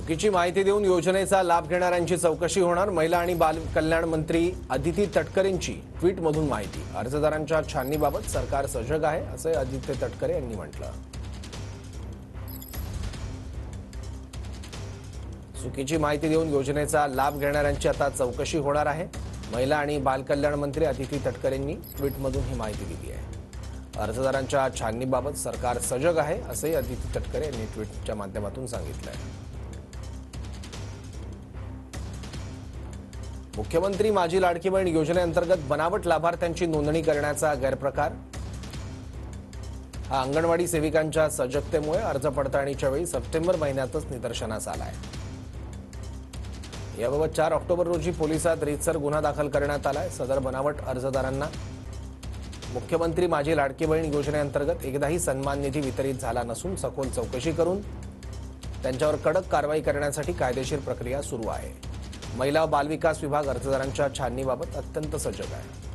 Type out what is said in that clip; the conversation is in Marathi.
चुकीची माहिती देऊन योजनेचा लाभ घेणाऱ्यांची चौकशी होणार। महिला आणि बाल कल्याण मंत्री अदिती तटकरेंची ट्विटमधून माहिती। अर्जदारांच्या छाननीबाबत सरकार सजग आहे असे अदिती तटकरे यांनी म्हटलं। चुकीची माहिती देऊन योजनेचा लाभ घेणाऱ्यांची आता चौकशी होणार आहे। महिला आणि बाल कल्याण मंत्री अदिती तटकरेंनी ट्विटमधून ही माहिती दिली आहे। अर्जदारांच्या छाननीबाबत सरकार सजग आहे असे अदिती तटकरे यांनी ट्विटच्या माध्यमातून सांगितलं आहे। मुख्यमंत्री माझी लाडकी बहीण योजनेअंतर्गत बनावट लाभार्थ्यांची नोंदणी करण्याचा गैरप्रकार। हा अंगणवाडी सेविकांच्या सजगतेमुळे अर्ज पडताळणीच्या वेळी सप्टेंबर महिन्यातच निदर्शनास आलाय। याबाबत 4 ऑक्टोबर रोजी पोलिसात रीतसर गुन्हा दाखल करण्यात आलाय। सदर बनावट अर्जदारांना मुख्यमंत्री माझी लाडकी बहीण योजनेअंतर्गत एकदाही सन्मान निधी वितरित झाला नसून सखोल चौकशी करून त्यांच्यावर कडक कारवाई करण्यासाठी कायदेशीर प्रक्रिया सुरू आहे। महिला व बालविकास विभाग अर्जदारांच्या छाननीबाबत अत्यंत सजग आहे।